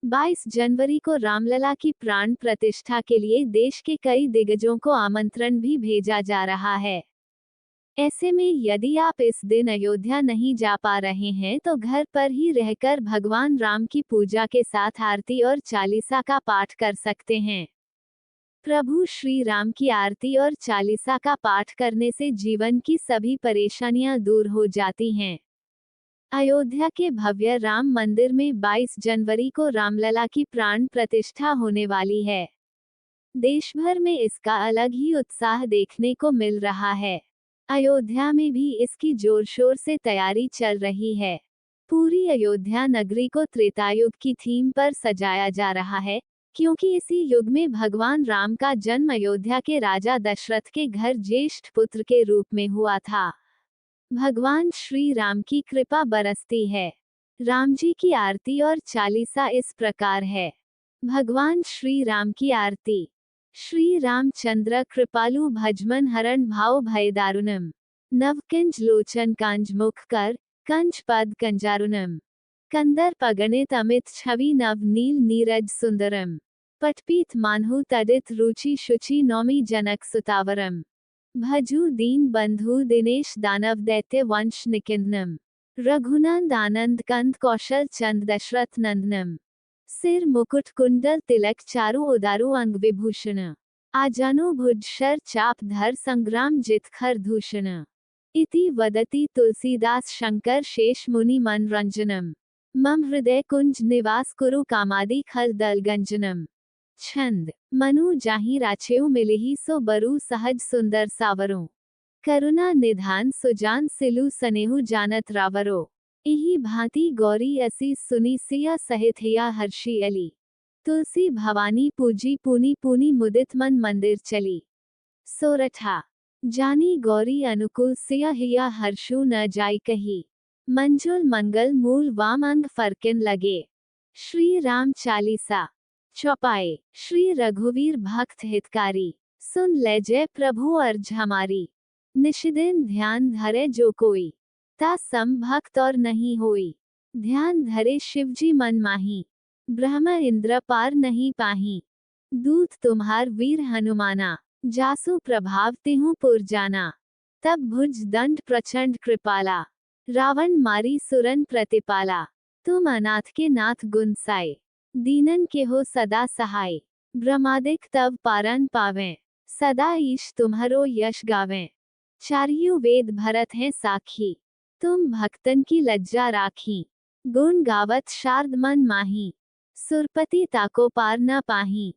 22 जनवरी को रामलला की प्राण प्रतिष्ठा के लिए देश के कई दिग्गजों को आमंत्रण भी भेजा जा रहा है। ऐसे में यदि आप इस दिन अयोध्या नहीं जा पा रहे हैं तो घर पर ही रहकर भगवान राम की पूजा के साथ आरती और चालीसा का पाठ कर सकते हैं। प्रभु श्री राम की आरती और चालीसा का पाठ करने से जीवन की सभी परेशानियां दूर हो जाती हैं। अयोध्या के भव्य राम मंदिर में 22 जनवरी को रामलला की प्राण प्रतिष्ठा होने वाली है। देश भर में इसका अलग ही उत्साह देखने को मिल रहा है। अयोध्या में भी इसकी जोर शोर से तैयारी चल रही है। पूरी अयोध्या नगरी को त्रेतायुग की थीम पर सजाया जा रहा है, क्योंकि इसी युग में भगवान राम का जन्म अयोध्या के राजा दशरथ के घर ज्येष्ठ पुत्र के रूप में हुआ था। भगवान श्री राम की कृपा बरसती है। राम जी की आरती और चालीसा इस प्रकार है। भगवान श्री राम की आरती। श्री रामचंद्र कृपालु भजमन हरण भाव भय दारुणम। नवकिंज लोचन कांज मुख कर, कंज पद कंजारुणम। कंदर पगणित अमित छवि नव नील नीरज सुंदरम। पटपीत मान्हु तडित रुचि शुचि नौमी जनक सुतावरम। भजु दीन बंधु दिनेश दानव दैत्य वंश निकिंदनम। रघुनंद आनंद कंद कौशल चंद दशरथ नंदनम। सिर मुकुट कुंडल तिलक चारु उदारु अंग विभूषण। आजानु भुज शर चाप धर संग्राम जित खर दूषण। इति वदति तुलसीदास शंकर शेष मुनि मनरंजनम। मम हृदय कुंज निवास कुरु कामादि खल दल गंजनम। छंद। मनु जाहि राछेउ मिलिहि सो बरु सहज सुंदर सावरो। करुणा निधान सुजान सिलु सनेहु जानत रावरो। इहि भांति गौरी असी सुनी सिया सहित हिया हर्षी अली। तुलसी भवानी पूजी पुनि पुनि मुदित मन मंदिर चली। सोरठा। जानी गौरी अनुकूल सिया हिया हर्षु न जाय कही। मंजुल मंगल मूल वाम अंग फरकिन लगे। श्री राम चालीसा। चौपाई। श्री रघुवीर भक्त हितकारी, सुन ले जय प्रभु अर्ज हमारी। निशिदिन ध्यान धरे जो कोई, ता सम भक्त और नहीं होई। ध्यान धरे शिवजी मन माही, ब्रह्म इंद्र पार नहीं पाही। दूत तुम्हार वीर हनुमाना, जासु प्रभाव तिहु पुर जाना। तब भुज दंड प्रचंड कृपाला, रावण मारी सुरन प्रतिपाला। तुम अनाथ के नाथ गुण साए, दीनन के हो सदा सहाय। ब्रह्मादिक तव पारन पावें, सदा ईश तुम्हरो यश गावें। चारियु वेद भरत हैं साखी, तुम भक्तन की लज्जा राखी। गुण गावत शारद मन माही, सुरपति ताको पार न पाही।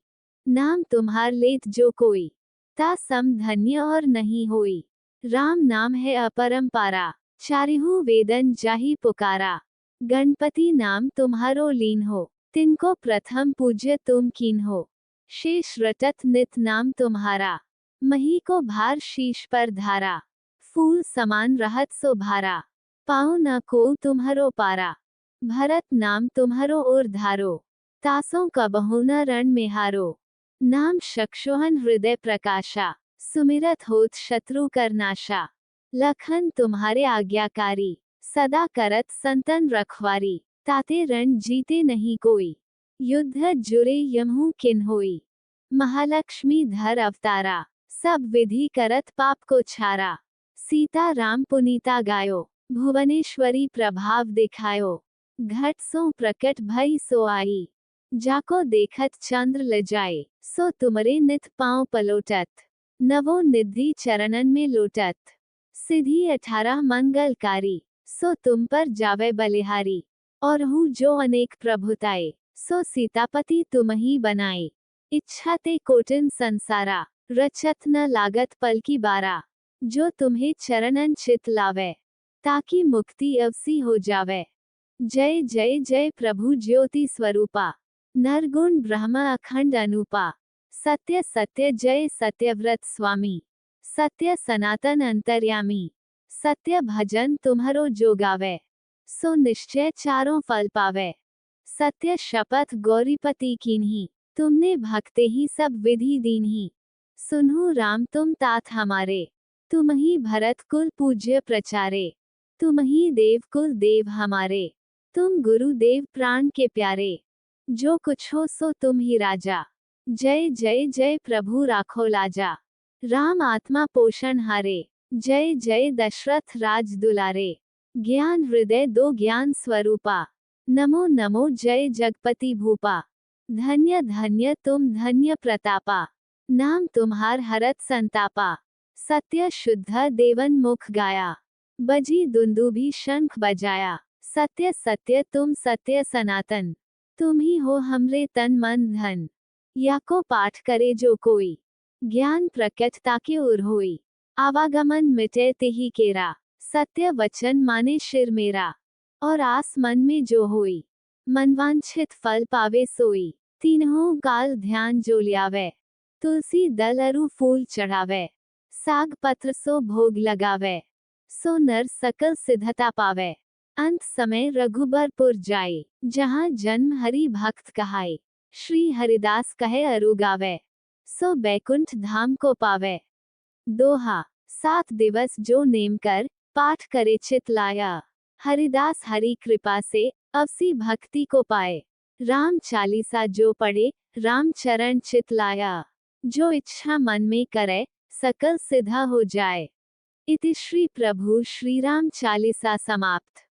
नाम तुम्हार लेत जो कोई, ता सम धन्य और नहीं होई। राम नाम है अपरंपारा, चारिहु वेदन जाहि पुकारा। गणपति नाम तुम्हारो लीन हो, तिनको प्रथम पूज्य तुम कीन हो। शेष रटत नित नाम तुम्हारा, मही को भार शीश पर धारा। फूल समान रहत सो भारा, पाँव न को तुम्हरो पारा। भरत नाम तुम्हरो और धारो, तासों कबहु न रण में हारो। नाम शक्षोहन हृदय प्रकाशा, सुमिरत होत शत्रु करनाशा। लखन तुम्हारे आज्ञाकारी, सदा करत संतन रखवारी। ताते रण जीते नहीं कोई, युद्ध जुरे यमहु किन होई। महालक्ष्मी धर अवतारा, सब विधि करत पाप को छारा। सीता राम पुनीता गायो, भुवनेश्वरी प्रभाव दिखायो। घट सो प्रकट भई सो आई, जाको देखत चंद्र लजाए। सो तुमरे नित पाँव पलोटत, नवो निधि चरणन में लोटत। सिद्धि 18 मंगलकारी, सो तुम पर जावे बलिहारी। और हूँ जो अनेक प्रभुताए, सो सीतापति तुम ही बनाए। इच्छा ते कोटिन संसारा, रचत न लागत पल की बारा। जो तुम्हें चरणन चित लावे, ताकि मुक्ति अवसी हो जावे। जय जय जय प्रभु ज्योति स्वरूपा, नरगुण ब्रह्म अखंड अनूपा। सत्य सत्य जय सत्यव्रत स्वामी, सत्य सनातन अंतर्यामी। सत्य भजन तुम्हरो जो गावे, सो निश्चय चारों फल पावे। सत्य शपथ गौरीपति कीन्ही, तुमने भक्ते ही सब विधि दीन्ही। सुनहु राम तुम तात हमारे, तुम ही भरत कुल पूज्य प्रचारे। तुम ही देव कुल देव हमारे, तुम गुरु देव प्राण के प्यारे। जो कुछ हो सो तुम ही राजा। जय जय जय प्रभु राखो लाजा। राम आत्मा पोषण हारे। जय जय दशरथ राज दुलारे। ज्ञान हृदय दो ज्ञान स्वरूपा। नमो नमो जय जगपति भूपा। धन्य धन्य तुम धन्य प्रतापा। नाम तुम्हार हरत संतापा। सत्य शुद्ध देवन मुख गाया। बजी दुंदुभी शंख बजाया। सत्य सत्य तुम सत्य सनातन। तुम ही हो हमरे तन मन धन। या को पाठ करे जो कोई। ज्ञान प्रकट ताके उर होई। आवागमन मिटे तेहि केरा। सत्य वचन माने शिर मेरा। और आस मन में जो होई। मनवांछित फल पावे सोई। तीनों काल ध्यान जो ल्यावे। तुलसी दल अरु फूल चढ़ावे। साग पत्र सो भोग लगावे। सो नर सकल सिद्धता पावे। अंत समय रघुबरपुर जाए। जहाँ जन्म हरि भक्त कहाए। श्री हरिदास कहे अरु गावे। सो बैकुंठ धाम को पावे। दोहा। 7 दिवस जो नेम कर, पाठ करे चित लाया। हरिदास हरि कृपा से, अवसी भक्ति को पाए। राम चालीसा जो पढ़े, राम चरण चित लाया। जो इच्छा मन में करे, सकल सिद्धा हो जाए। इति श्री प्रभु श्री राम चालीसा समाप्त।